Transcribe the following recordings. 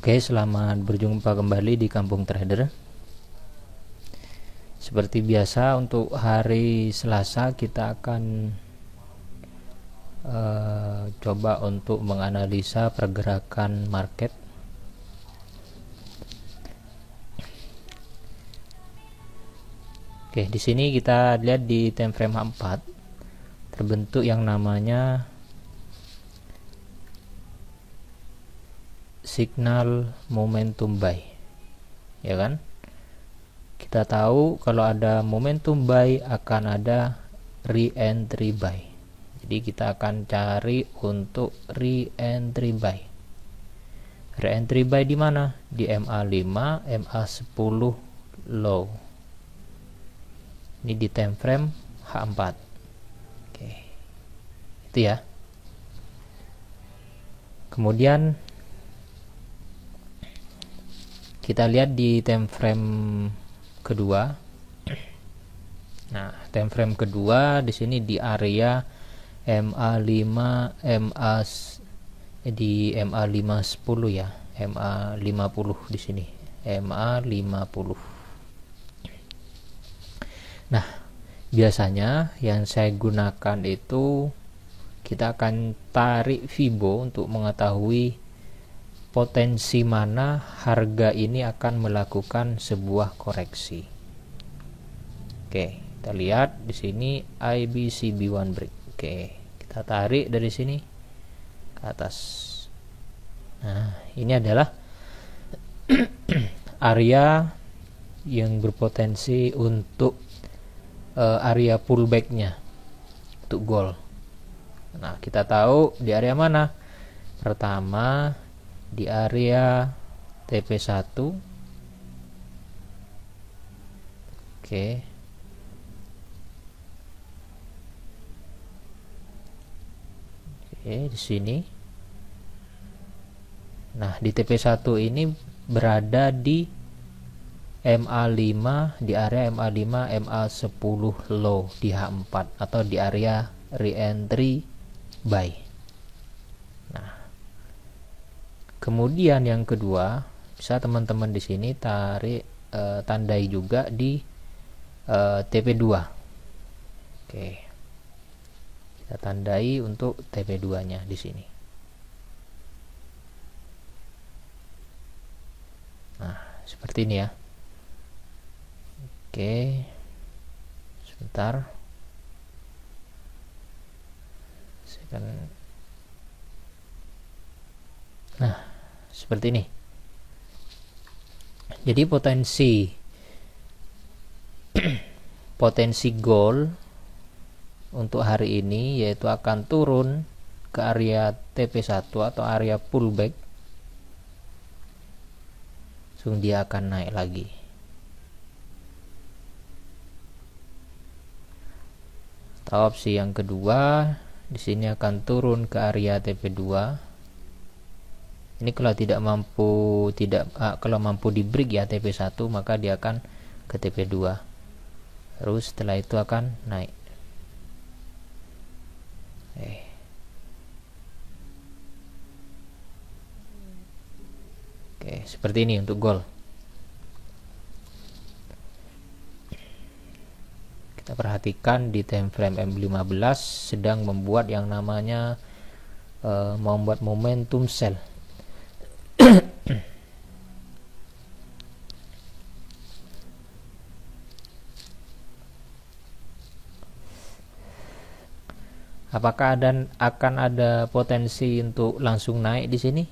Oke, selamat berjumpa kembali di Kampung Trader. Seperti biasa, untuk hari Selasa kita akan coba untuk menganalisa pergerakan market. Oke, di sini kita lihat di time frame H4 terbentuk yang namanya signal momentum buy, ya kan? Kita tahu kalau ada momentum buy akan ada re-entry buy. Jadi kita akan cari untuk re-entry buy. Re-entry buy di mana? Di MA5, MA10 low. Ini di time frame H4. Oke. Itu ya. Kemudian kita lihat di time frame kedua. Nah, time frame kedua di sini di area MA5, di MA510 ya, MA50 di sini, MA50. Nah, biasanya yang saya gunakan itu kita akan tarik Fibo untuk mengetahui potensi mana harga ini akan melakukan sebuah koreksi. Oke, kita lihat di sini IBCB1 break. Oke, kita tarik dari sini ke atas. Nah, ini adalah area yang berpotensi untuk area pullbacknya untuk gold. Nah, kita tahu di area mana? Pertama di area TP1. Oke. Oke, di sini. Nah, di TP1 ini berada di MA5, di area MA5, MA10 low di H4 atau di area re-entry buy. Nah, kemudian yang kedua, bisa teman-teman di sini tarik tandai juga di TP2. Oke. Kita tandai untuk TP2-nya di sini. Nah, seperti ini ya. Oke. Sebentar. Nah, seperti ini. Jadi potensi gold untuk hari ini yaitu akan turun ke area TP1 atau area pullback. Langsung dia akan naik lagi. Atau opsi yang kedua, di sini akan turun ke area TP2. Ini kalau kalau mampu di break ya TP1, maka dia akan ke TP2. Terus setelah itu akan naik. Oke, seperti ini untuk gold. Kita perhatikan di time frame M15 sedang membuat yang namanya membuat momentum sell. Apakah akan ada potensi untuk langsung naik di sini?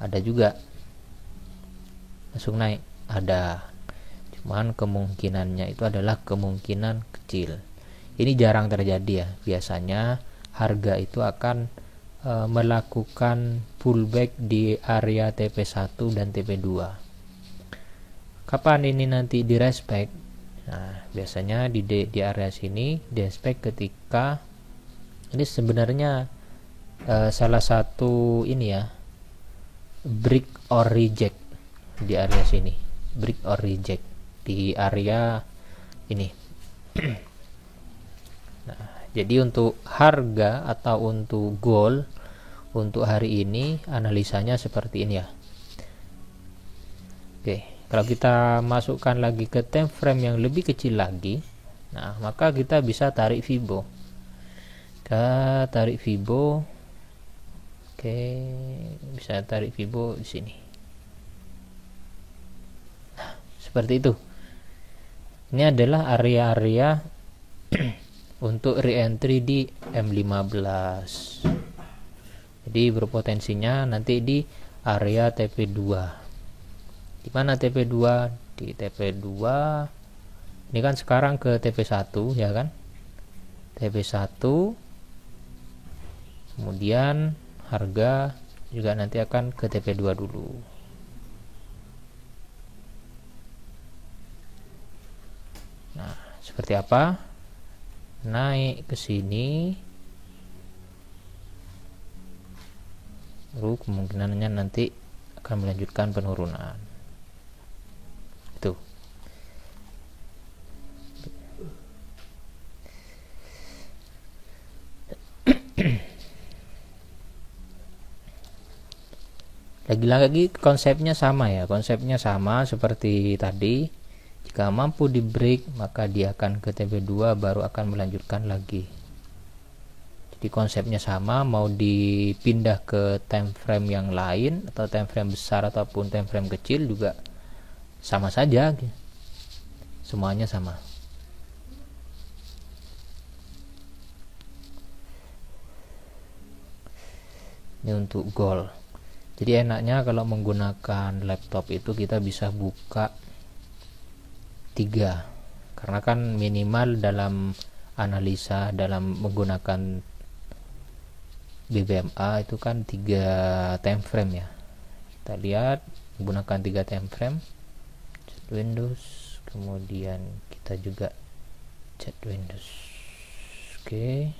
Ada juga. Langsung naik, ada. Cuman kemungkinannya itu adalah kemungkinan kecil. Ini jarang terjadi ya. Biasanya harga itu akan melakukan pullback di area TP1 dan TP2. Kapan ini nanti direspek? Nah, biasanya di area sini direspek ketika ini sebenarnya salah satu ini ya, break or reject di area sini, break or reject di area ini. Nah, jadi untuk harga atau untuk gold untuk hari ini analisanya seperti ini ya. Oke, kalau kita masukkan lagi ke time frame yang lebih kecil lagi, nah maka kita bisa tarik Fibo. Kita tarik Fibo. Oke, bisa tarik Fibo di sini. Nah, seperti itu. Ini adalah area-area untuk reentry di M15. Jadi berpotensinya nanti di area TP2. Di mana TP2? Di TP2. Ini kan sekarang ke TP1 ya kan? TP1. Kemudian harga juga nanti akan ke TP2 dulu. Nah, seperti apa? Naik ke sini. Lalu kemungkinannya nanti akan melanjutkan penurunan. Itu. Lagi-lagi konsepnya sama ya, konsepnya sama seperti tadi. Jika mampu di break maka dia akan ke TP2 baru akan melanjutkan lagi. Jadi konsepnya sama, mau dipindah ke time frame yang lain atau time frame besar ataupun time frame kecil juga sama saja, semuanya sama. Ini untuk gold. Jadi enaknya kalau menggunakan laptop itu kita bisa buka 3, karena kan minimal dalam analisa dalam menggunakan BBMA itu kan 3 time frame ya. Kita lihat menggunakan 3 time frame, chat Windows, kemudian kita juga chat Windows. Oke.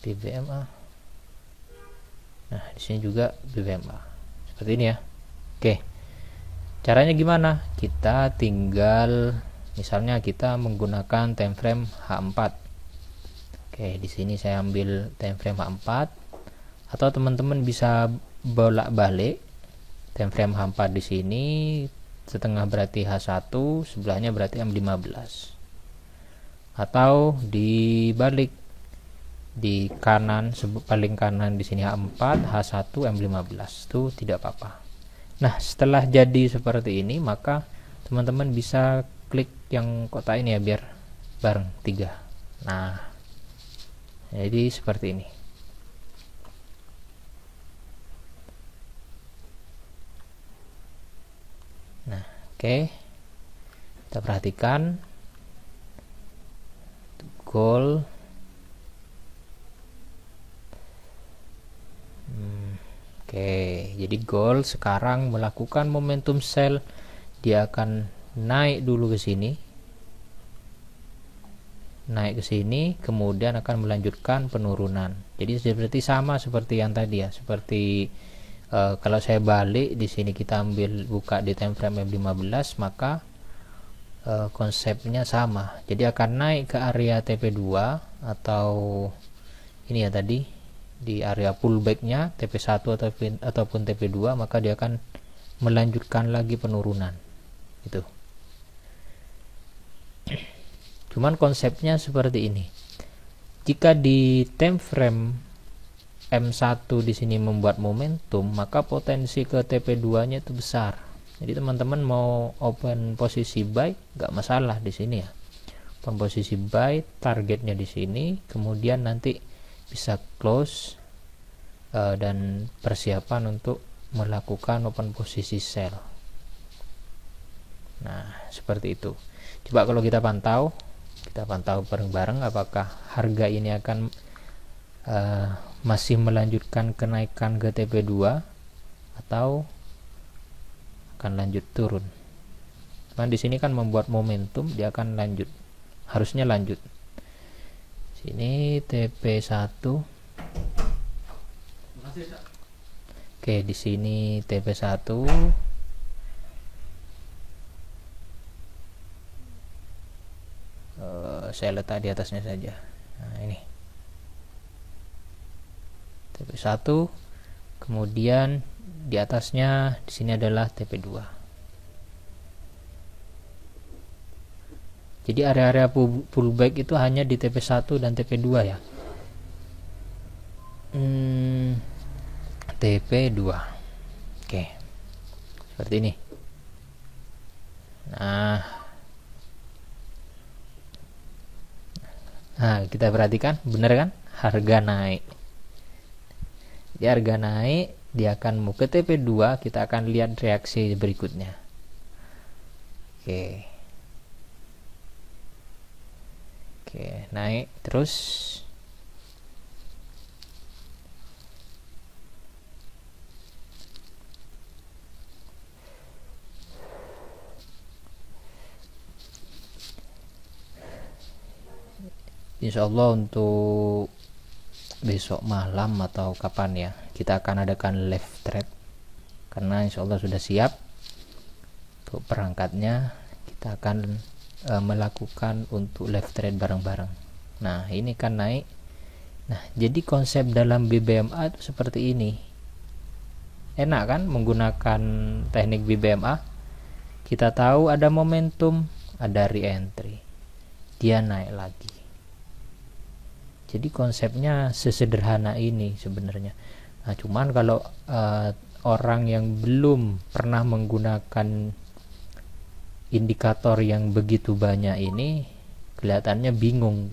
BBMA. Nah, di sini juga BBMA. Seperti ini ya. Oke. Caranya gimana? Kita tinggal misalnya kita menggunakan time frame H4. Oke, di sini saya ambil time frame H4 atau teman-teman bisa bolak-balik time frame H4 di sini, setengah berarti H1, sebelahnya berarti M15. Atau dibalik, di kanan paling kanan di sini H4, H1 M15 itu tidak apa-apa. Nah, setelah jadi seperti ini maka teman-teman bisa klik yang kotak ini ya biar bareng 3. Nah, jadi seperti ini. Nah, oke. Kita perhatikan goal. Oke, jadi goal sekarang melakukan momentum sell, dia akan naik dulu ke sini. Naik ke sini, kemudian akan melanjutkan penurunan. Jadi seperti sama seperti yang tadi ya, seperti kalau saya balik di sini kita ambil buka di time frame M15 maka konsepnya sama. Jadi akan naik ke area TP2 atau ini ya tadi di area pullbacknya TP1 ataupun TP2 maka dia akan melanjutkan lagi penurunan. Itu. Cuman konsepnya seperti ini. Jika di time frame M1 di sini membuat momentum, maka potensi ke TP2-nya itu besar. Jadi teman-teman mau open posisi buy nggak masalah di sini ya. Open posisi buy, targetnya di sini, kemudian nanti bisa close dan persiapan untuk melakukan open posisi sell. Nah, seperti itu. Coba kalau kita pantau bareng-bareng apakah harga ini akan masih melanjutkan kenaikan ke TP2 atau akan lanjut turun. Cuman di sini kan membuat momentum, dia akan lanjut. Harusnya lanjut. Sini TP1. Oke, di sini TP1. Saya letak di atasnya saja. Nah, ini TP1, kemudian di atasnya di sini adalah TP2. Jadi area-area pullback itu hanya di TP1 dan TP2 ya. TP2. Oke. Seperti ini. Nah, kita perhatikan, bener kan? Harga naik. Jadi harga naik, dia akan mau ke TP2, kita akan lihat reaksi berikutnya. Oke. Oke, naik terus. Insya Allah untuk besok malam atau kapan ya, kita akan adakan live trade, karena insya Allah sudah siap untuk perangkatnya. Kita akan melakukan untuk live trade bareng-bareng. Nah, ini kan naik. Nah, jadi konsep dalam BBMA itu seperti ini. Enak kan menggunakan teknik BBMA? Kita tahu ada momentum, ada re-entry, dia naik lagi. Jadi konsepnya sesederhana ini sebenarnya. Nah, cuman kalau orang yang belum pernah menggunakan indikator yang begitu banyak ini, kelihatannya bingung.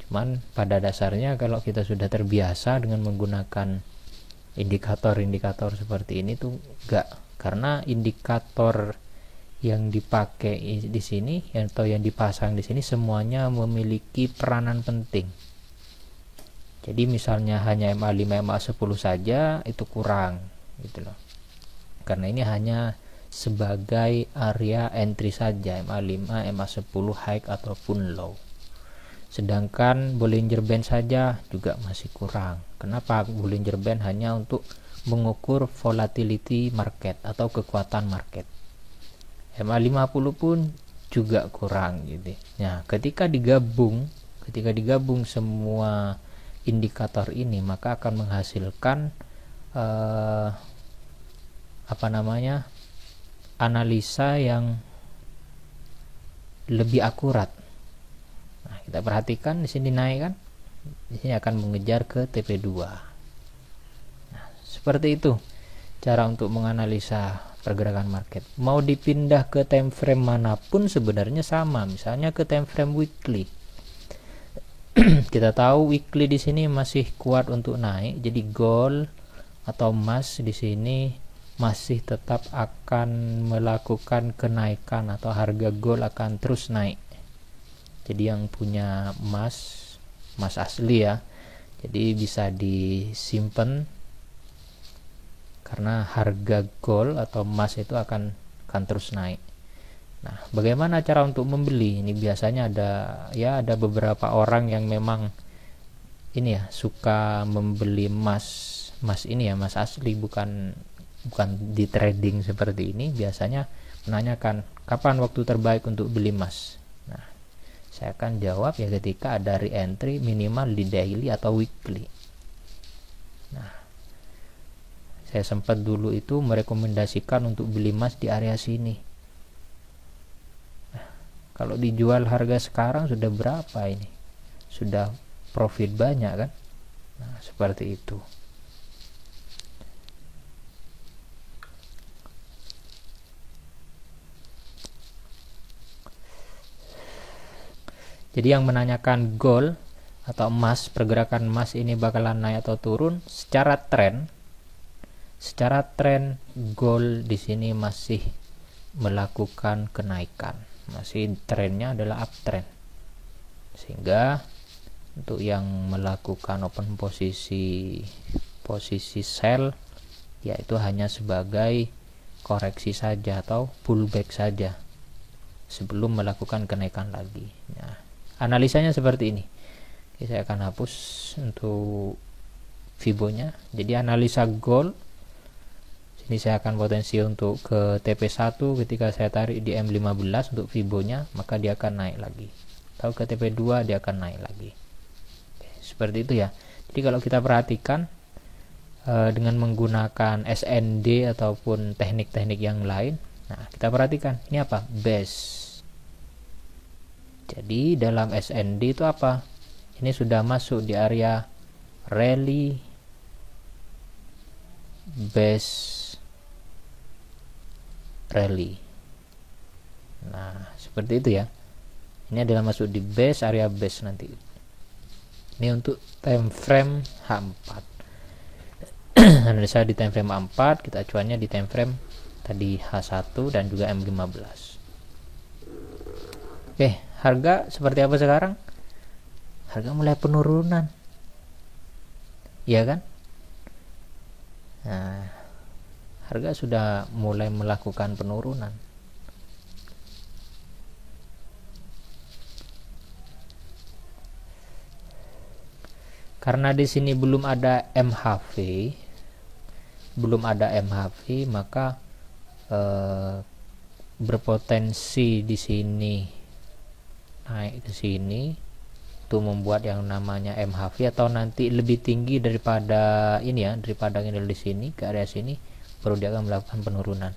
Cuman pada dasarnya kalau kita sudah terbiasa dengan menggunakan indikator-indikator seperti ini tuh enggak, karena indikator yang dipakai di sini atau yang dipasang di sini semuanya memiliki peranan penting. Jadi misalnya hanya MA5, MA10 saja itu kurang gitu loh. Karena ini hanya sebagai area entry saja, MA5, MA10 high ataupun low. Sedangkan Bollinger Band saja juga masih kurang. Kenapa? Bollinger Band hanya untuk mengukur volatility market atau kekuatan market. MA50 pun juga kurang gitu. Nah, ketika digabung semua indikator ini, maka akan menghasilkan analisa yang lebih akurat. Nah, kita perhatikan di sini naik kan, di sini akan mengejar ke TP2. Nah, seperti itu cara untuk menganalisa pergerakan market. Mau dipindah ke time frame manapun sebenarnya sama, misalnya ke time frame weekly. Kita tahu weekly di sini masih kuat untuk naik, jadi gold atau emas di sini masih tetap akan melakukan kenaikan atau harga gold akan terus naik. Jadi yang punya emas asli ya, jadi bisa disimpan karena harga gold atau emas itu akan terus naik. Nah, bagaimana cara untuk membeli? Ini biasanya ada beberapa orang yang memang ini ya, suka membeli emas ini ya, emas asli, bukan di trading seperti ini. Biasanya menanyakan kapan waktu terbaik untuk beli emas. Nah, saya akan jawab ya ketika ada re-entry minimal di daily atau weekly. Nah, saya sempat dulu itu merekomendasikan untuk beli emas di area sini. Kalau dijual harga sekarang sudah berapa ini? Sudah profit banyak kan? Nah, seperti itu. Jadi yang menanyakan gold atau emas, pergerakan emas ini bakalan naik atau turun, secara tren gold di sini masih melakukan kenaikan. Masih trennya adalah uptrend, sehingga untuk yang melakukan open posisi sell yaitu hanya sebagai koreksi saja atau pullback saja sebelum melakukan kenaikan lagi. Nah, analisanya seperti ini. Oke, saya akan hapus untuk Fibonya. Jadi analisa gold, ini saya akan potensi untuk ke TP1 ketika saya tarik di M15 untuk Fibonya, maka dia akan naik lagi. Atau ke TP2 dia akan naik lagi. Oke, seperti itu ya. Jadi kalau kita perhatikan dengan menggunakan SND ataupun teknik-teknik yang lain. Nah, kita perhatikan ini apa? Base. Jadi dalam SND itu apa? Ini sudah masuk di area rally base rally. Nah, seperti itu ya. Ini adalah masuk di base, area base nanti. Ini untuk time frame H4. Analisa di time frame A4, kita acuannya di time frame tadi H1 dan juga M15. Oke, harga seperti apa sekarang? Harga mulai penurunan, ya kan? Nah, harga sudah mulai melakukan penurunan. Karena di sini belum ada MHV, maka berpotensi di sini naik ke sini untuk membuat yang namanya MHV, atau nanti lebih tinggi daripada ini ya, daripada candle di sini ke area sini, baru dia akan melakukan penurunan.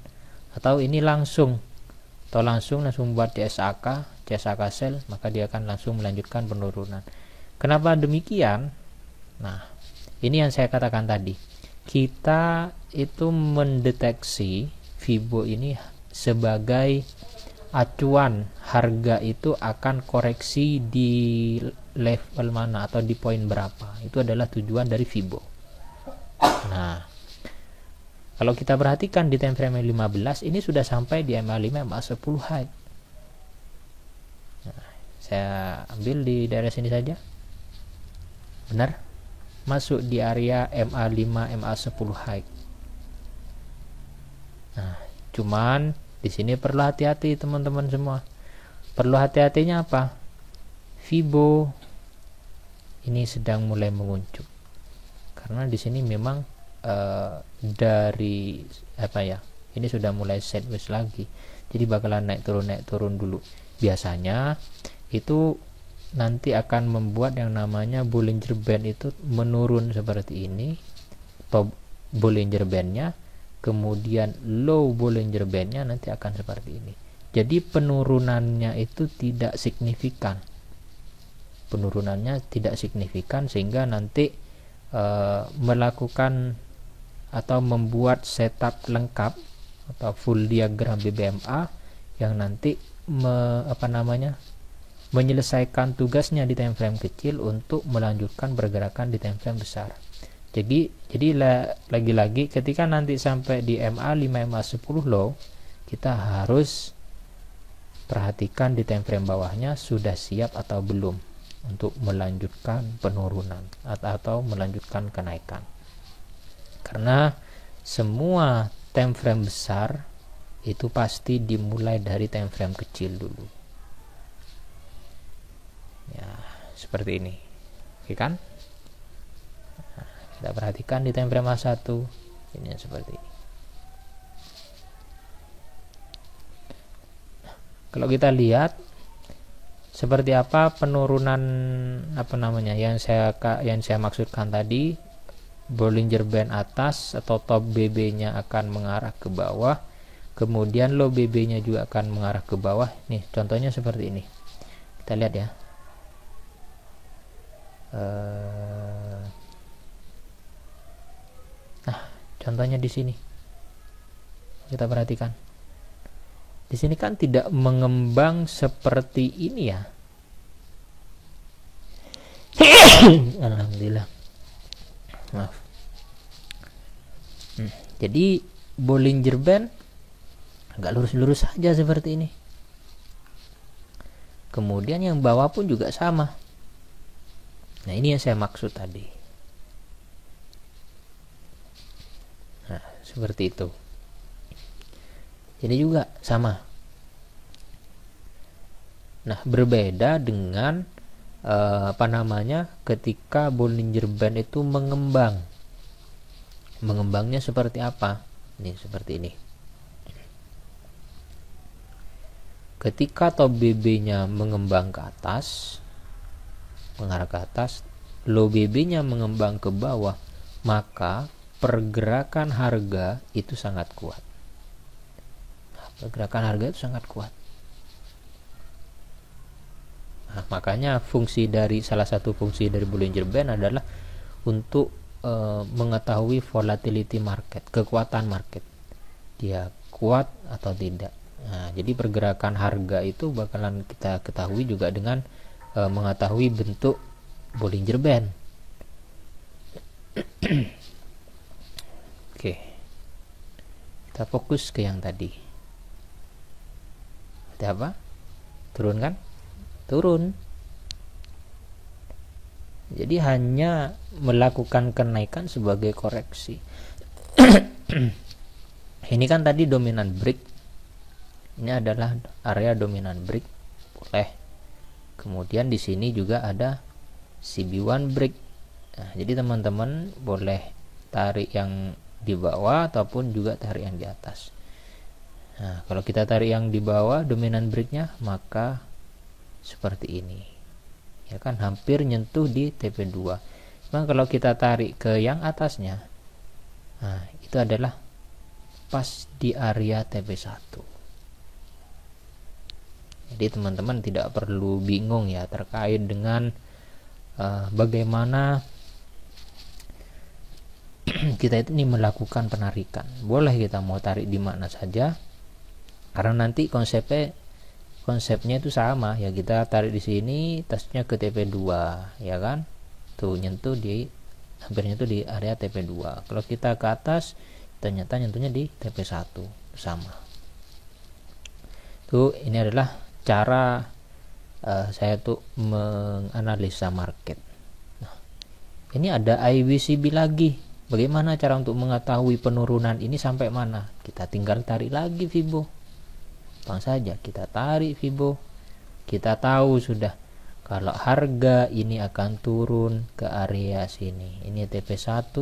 Atau ini langsung buat CSAK sell, maka dia akan langsung melanjutkan penurunan. Kenapa demikian? Nah, ini yang saya katakan tadi, kita itu mendeteksi Fibo ini sebagai acuan harga itu akan koreksi di level mana atau di poin berapa. Itu adalah tujuan dari Fibo. Nah, kalau kita perhatikan di time frame 15 ini sudah sampai di MA5 MA10 high. Nah, saya ambil di daerah sini saja. Benar? Masuk di area MA5 MA10 high. Nah, cuman di sini perlu hati-hati teman-teman semua. Perlu hati-hatinya apa? Fibo ini sedang mulai menguncup. Karena di sini memang dari apa ya? Ini sudah mulai sideways lagi. Jadi bakalan naik turun dulu. Biasanya itu nanti akan membuat yang namanya Bollinger Band itu menurun seperti ini. Top Bollinger Bandnya, kemudian low Bollinger Bandnya nanti akan seperti ini. Jadi penurunannya itu tidak signifikan. Sehingga nanti melakukan atau membuat setup lengkap atau full diagram BBMA yang nanti menyelesaikan tugasnya di time frame kecil untuk melanjutkan pergerakan di time frame besar. Jadi lagi-lagi ketika nanti sampai di MA5 MA10 low, kita harus perhatikan di time frame bawahnya sudah siap atau belum untuk melanjutkan penurunan atau melanjutkan kenaikan. Karena semua time frame besar itu pasti dimulai dari time frame kecil dulu. Ya, seperti ini. Oke kan? Nah, kita perhatikan di time frame A1 ini seperti ini. Nah, kalau kita lihat seperti apa penurunan yang saya maksudkan tadi, Bollinger Band atas atau top BB-nya akan mengarah ke bawah, kemudian low BB-nya juga akan mengarah ke bawah. Nih, contohnya seperti ini. Kita lihat ya. Nah, contohnya di sini. Kita perhatikan. Di sini kan tidak mengembang seperti ini ya. Alhamdulillah. Maaf. Jadi Bollinger Band agak lurus-lurus saja seperti ini. Kemudian yang bawah pun juga sama. Nah, ini yang saya maksud tadi. Nah, seperti itu. Jadi juga sama. Nah, berbeda dengan ketika Bollinger Band itu mengembang. Mengembangnya seperti apa? Ini seperti ini. Ketika top BB-nya mengembang ke atas, mengarah ke atas, low BB-nya mengembang ke bawah, maka pergerakan harga itu sangat kuat. Pergerakan harga itu sangat kuat. Nah, makanya salah satu fungsi dari Bollinger Band adalah untuk mengetahui volatility market, kekuatan market. Dia kuat atau tidak. Nah, jadi pergerakan harga itu bakalan kita ketahui juga dengan mengetahui bentuk Bollinger Band. Oke. Kita fokus ke yang tadi. Ada apa? Turun kan? Turun. Jadi hanya melakukan kenaikan sebagai koreksi. Ini kan tadi dominan break. Ini adalah area dominan break. Boleh. Kemudian di sini juga ada CB1 break. Nah, jadi teman-teman boleh tarik yang di bawah ataupun juga tarik yang di atas. Nah, kalau kita tarik yang di bawah dominan breaknya, maka seperti ini. Ya kan, hampir nyentuh di TP2. Nah, kalau kita tarik ke yang atasnya, nah itu adalah pas di area TP1. Jadi teman-teman tidak perlu bingung ya terkait dengan bagaimana kita ini melakukan penarikan. Boleh kita mau tarik di mana saja, karena nanti konsepnya itu sama ya, kita tarik di sini, tasnya ke TP2 ya kan, tuh hampir nyentuh di area TP2. Kalau kita ke atas ternyata nyentuhnya di TP1 sama. Tuh, ini adalah cara saya tuh menganalisa market. Nah, ini ada IWCB lagi. Bagaimana cara untuk mengetahui penurunan ini sampai mana? Kita tinggal tarik lagi Fibo. Langsung saja kita tarik Fibo, kita tahu sudah kalau harga ini akan turun ke area sini. Ini TP1.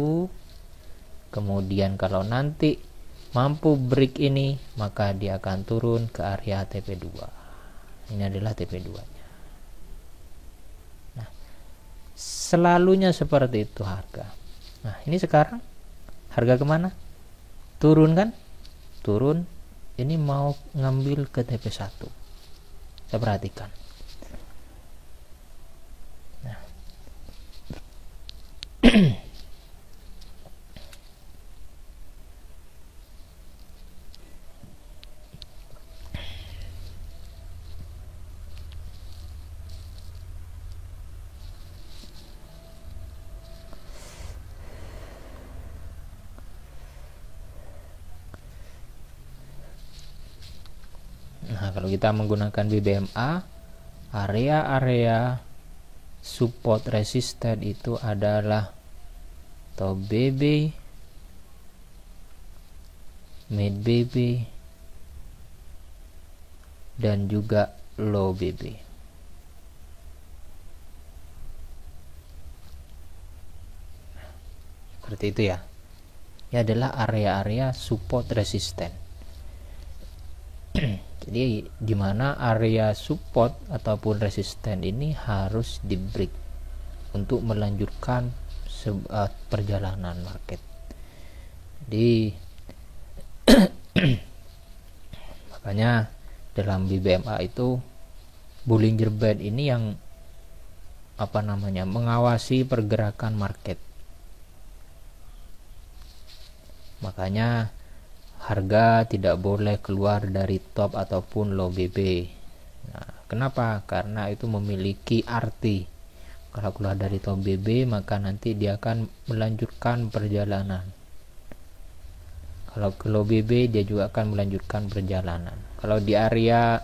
Kemudian kalau nanti mampu break ini, maka dia akan turun ke area TP2. Ini adalah TP2-nya. Nah, selalunya seperti itu harga. Nah, ini sekarang harga kemana? Turun kan? Turun. Ini mau ngambil ke TP1. Saya perhatikan. Nah. Nah, kalau kita menggunakan BBMA, area-area support resisten itu adalah top BB, mid BB, dan juga low BB. Seperti itu ya. Ini adalah area-area support resisten. Jadi di mana area support ataupun resisten ini harus di break untuk melanjutkan perjalanan market. Jadi makanya dalam BBMA itu Bollinger Band ini yang mengawasi pergerakan market. Makanya harga tidak boleh keluar dari top ataupun low BB. Nah, kenapa? Karena itu memiliki arti. Kalau keluar dari top BB, maka nanti dia akan melanjutkan perjalanan. Kalau ke low BB, dia juga akan melanjutkan perjalanan. Kalau di area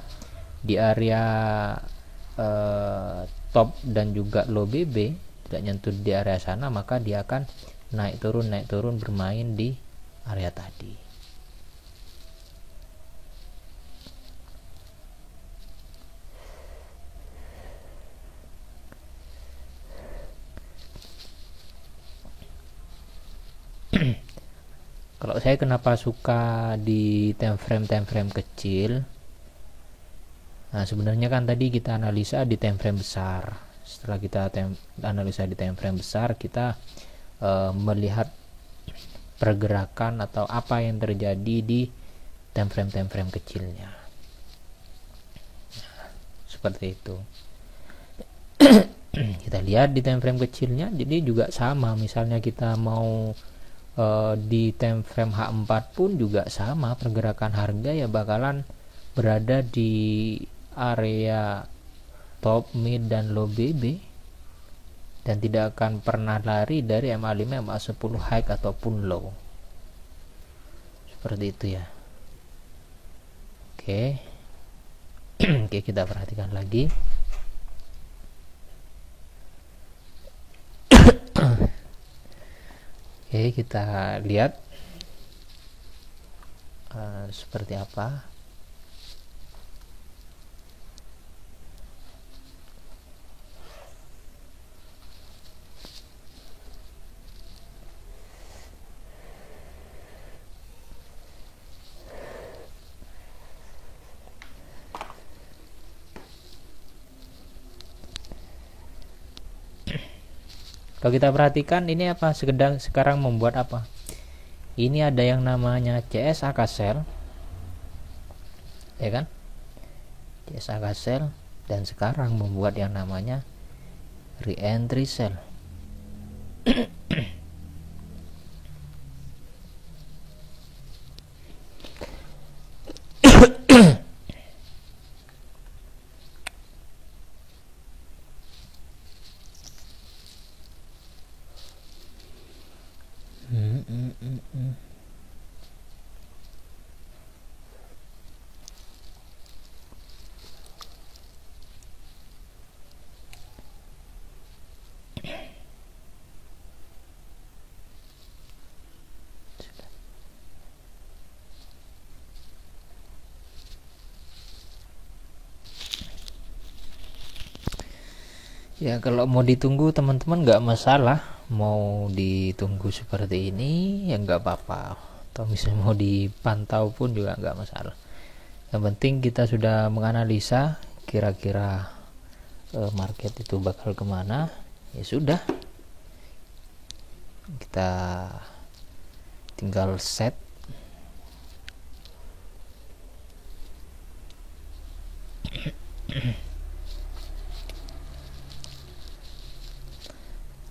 top dan juga low BB tidak nyentuh di area sana, maka dia akan naik turun bermain di area tadi. Kalau saya kenapa suka di time frame kecil? Nah, sebenarnya kan tadi kita analisa di time frame besar. Setelah kita analisa di time frame besar, kita melihat pergerakan atau apa yang terjadi di time frame kecilnya. Nah, seperti itu. Kita lihat di time frame kecilnya, jadi juga sama, misalnya kita mau di time frame H4 pun juga sama, pergerakan harga ya bakalan berada di area top, mid, dan low BB, dan tidak akan pernah lari dari MA5, MA10 high ataupun low. Seperti itu ya. Oke. Oke, kita perhatikan lagi. Oke, kita lihat seperti apa. Kalau kita perhatikan ini apa, sekarang membuat apa? Ini ada yang namanya CSA sell, ya kan? CSA sell, dan sekarang membuat yang namanya re-entry sell. Ya, kalau mau ditunggu teman-teman nggak masalah, mau ditunggu seperti ini ya nggak apa-apa, atau misalnya mau dipantau pun juga nggak masalah. Yang penting kita sudah menganalisa kira-kira market itu bakal kemana, ya sudah, kita tinggal set.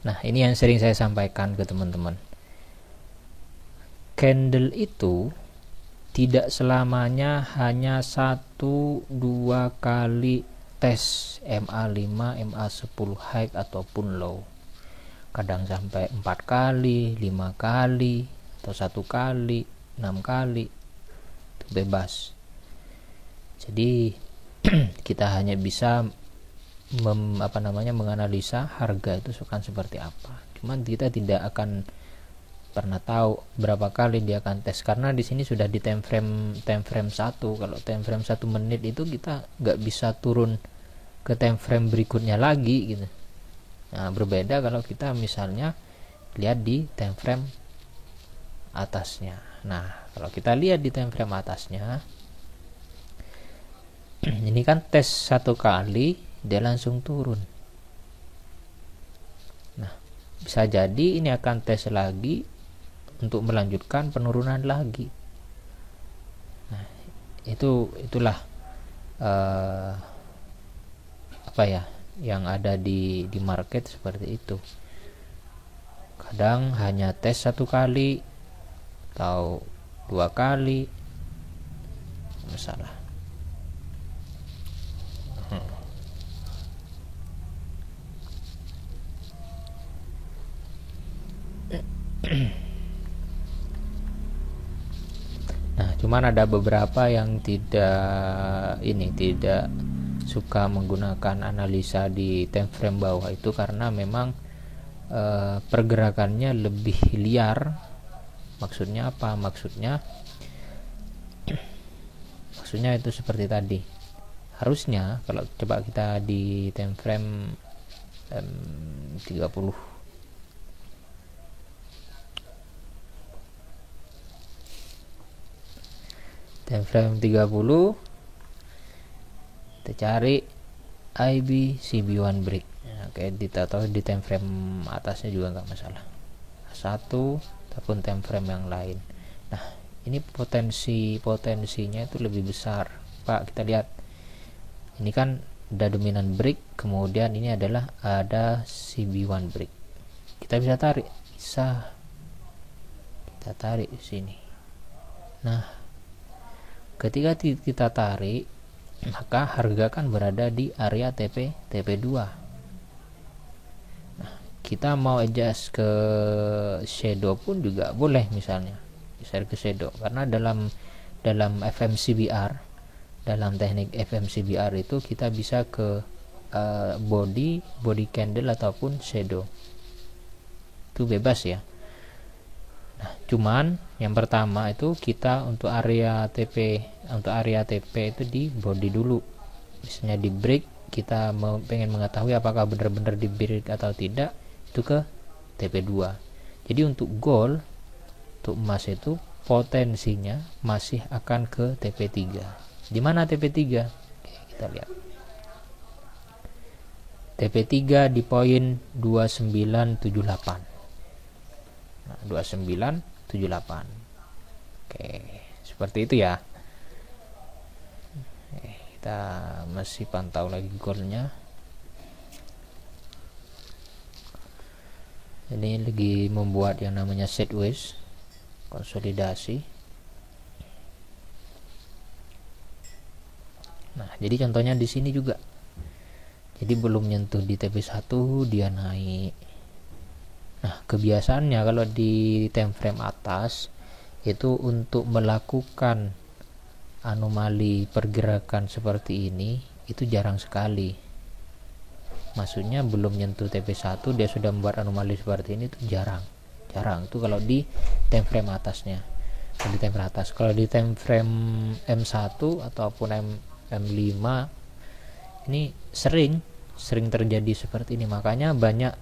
Nah, ini yang sering saya sampaikan ke teman-teman. Candle itu tidak selamanya hanya 1-2 kali tes MA5, MA10 high ataupun low. Kadang sampai 4 kali, 5 kali, atau 1 kali, 6 kali. Itu bebas. Jadi kita hanya bisa menganalisa harga itu akan seperti apa. Cuman kita tidak akan pernah tahu berapa kali dia akan tes, karena di sini sudah di time frame 1. Kalau time frame 1 menit itu kita nggak bisa turun ke time frame berikutnya lagi gitu. Nah, berbeda kalau kita misalnya lihat di time frame atasnya. Nah, kalau kita lihat di time frame atasnya, ini kan tes 1 kali dia langsung turun. Nah, bisa jadi ini akan tes lagi untuk melanjutkan penurunan lagi. Nah, itulah apa ya yang ada di market seperti itu. Kadang hanya tes 1 kali atau 2 kali, masalah. Nah, cuman ada beberapa yang tidak suka menggunakan analisa di time frame bawah itu karena memang pergerakannya lebih liar. Maksudnya apa? Maksudnya itu seperti tadi. Harusnya kalau coba kita di time frame 30, time frame 30, kita cari IB CB1 break. Oke, di time frame atasnya juga nggak masalah. 1, ataupun time frame yang lain. Nah, ini potensinya itu lebih besar, Pak. Kita lihat ini kan ada dominan break, kemudian ini adalah ada CB1 break. Kita bisa tarik, kita tarik di sini. Nah, ketika kita tarik, maka harga kan berada di area TP2. Nah, kita mau adjust ke shadow pun juga boleh, misalnya bisa ke shadow, karena dalam FMCBR, dalam teknik FMCBR itu kita bisa ke body candle ataupun shadow, itu bebas ya. Nah, cuman yang pertama itu kita untuk area TP itu di body dulu. Misalnya di break, kita pengen mengetahui apakah benar-benar di break atau tidak, itu ke TP2. Jadi untuk gold, untuk emas itu potensinya masih akan ke TP3. Di mana TP3? Oke, kita lihat. TP3 di poin 2978. Nah, 2978. Oke, seperti itu ya. Kita masih pantau lagi goalnya. Ini lagi membuat yang namanya sideways konsolidasi. Nah, jadi contohnya di sini juga. Jadi belum nyentuh di TP1 dia naik. Nah, kebiasaannya kalau di time frame atas itu untuk melakukan anomali pergerakan seperti ini itu jarang sekali. Maksudnya belum nyentuh TP1 dia sudah membuat anomali seperti ini, itu jarang itu kalau di time frame atasnya. Di time frame atas. Kalau di time frame M1 ataupun M5 ini sering terjadi seperti ini. Makanya banyak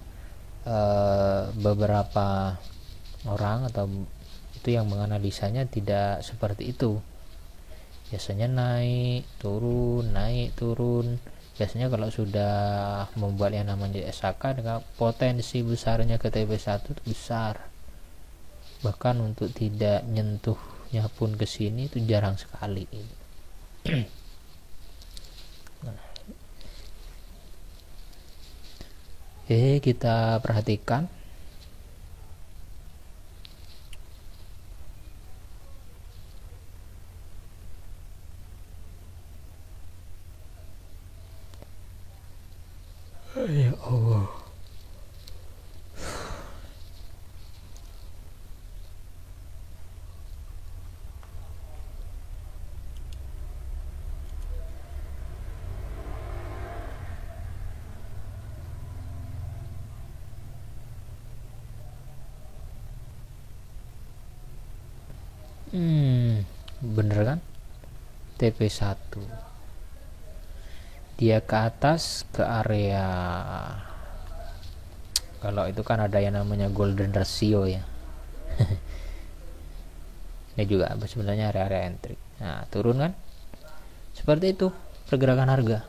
beberapa orang atau itu yang menganalisanya tidak seperti itu. Biasanya naik turun. Biasanya kalau sudah membuat yang namanya SHK dengan potensi besarnya ke TP1 itu besar. Bahkan untuk tidak nyentuhnya pun ke sini itu jarang sekali. Oke, kita perhatikan. Ya Allah. Bener kan? TP1 dia ke atas ke area, kalau itu kan ada yang namanya golden ratio ya. Ini juga sebenarnya area entry. Nah, turun kan? Seperti itu pergerakan harga.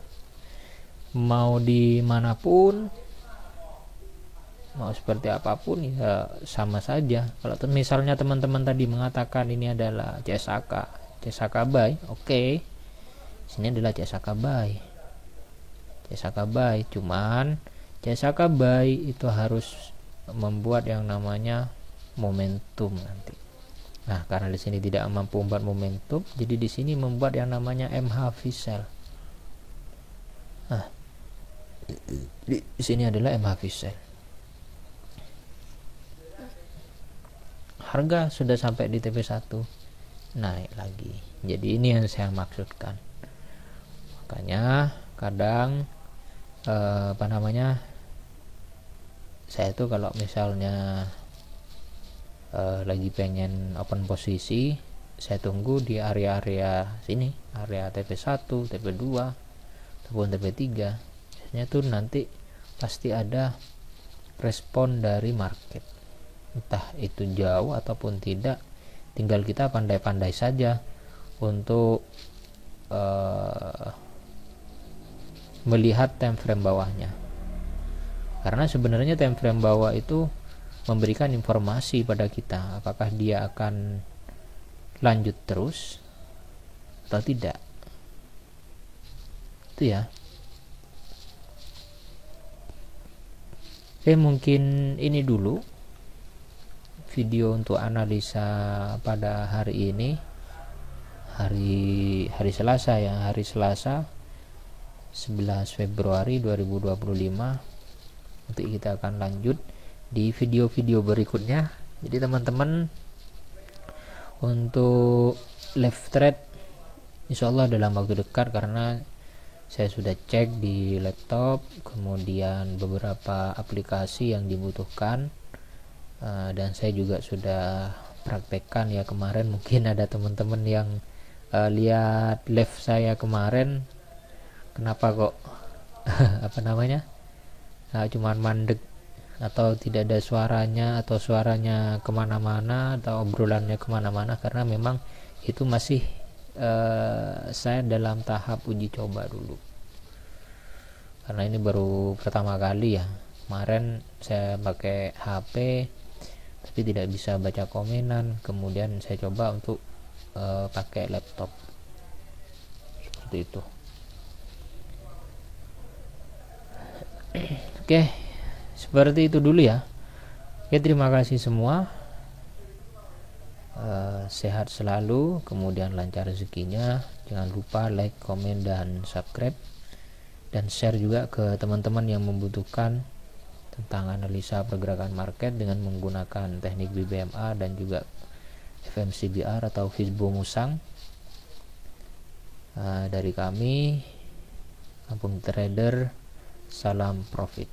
Mau dimanapun, mau seperti apapun ya sama saja. Kalau misalnya teman-teman tadi mengatakan ini adalah CSHK buy, oke. Sini adalah CSHK buy, cuman CSHK buy itu harus membuat yang namanya momentum nanti. Nah, karena di sini tidak mampu membuat momentum, jadi di sini membuat yang namanya MHV sell. Nah, di sini adalah MHV sell. Harga sudah sampai di TP1, naik lagi. Jadi ini yang saya maksudkan. Makanya kadang saya tuh kalau misalnya lagi pengen open posisi, saya tunggu di area-area sini, area TP1, TP2 ataupun TP3. Biasanya tuh nanti pasti ada respon dari market, entah itu jauh ataupun tidak. Tinggal kita pandai-pandai saja untuk melihat time frame bawahnya, karena sebenarnya time frame bawah itu memberikan informasi pada kita apakah dia akan lanjut terus atau tidak. Itu ya. Oke, mungkin ini dulu video untuk analisa pada hari ini, hari Selasa ya, hari Selasa 11 Februari 2025. Nanti kita akan lanjut di video-video berikutnya. Jadi teman-teman, untuk left thread insyaallah dalam waktu dekat, karena saya sudah cek di laptop, kemudian beberapa aplikasi yang dibutuhkan, dan saya juga sudah praktekkan ya kemarin. Mungkin ada teman-teman yang lihat live saya kemarin, kenapa kok cuman mandek atau tidak ada suaranya, atau suaranya kemana-mana, atau obrolannya kemana-mana, karena memang itu masih saya dalam tahap uji coba dulu, karena ini baru pertama kali ya. Kemarin saya pakai HP tapi tidak bisa baca komenan, kemudian saya coba untuk pakai laptop seperti itu. Oke, seperti itu dulu ya. Oke, terima kasih semua. Sehat selalu, kemudian lancar rezekinya. Jangan lupa like, komen, dan subscribe, dan share juga ke teman-teman yang membutuhkan tentang analisa pergerakan market dengan menggunakan teknik BBMA dan juga FMCBR atau Fishbowl Musang. Dari kami, Kampung Trader, salam profit.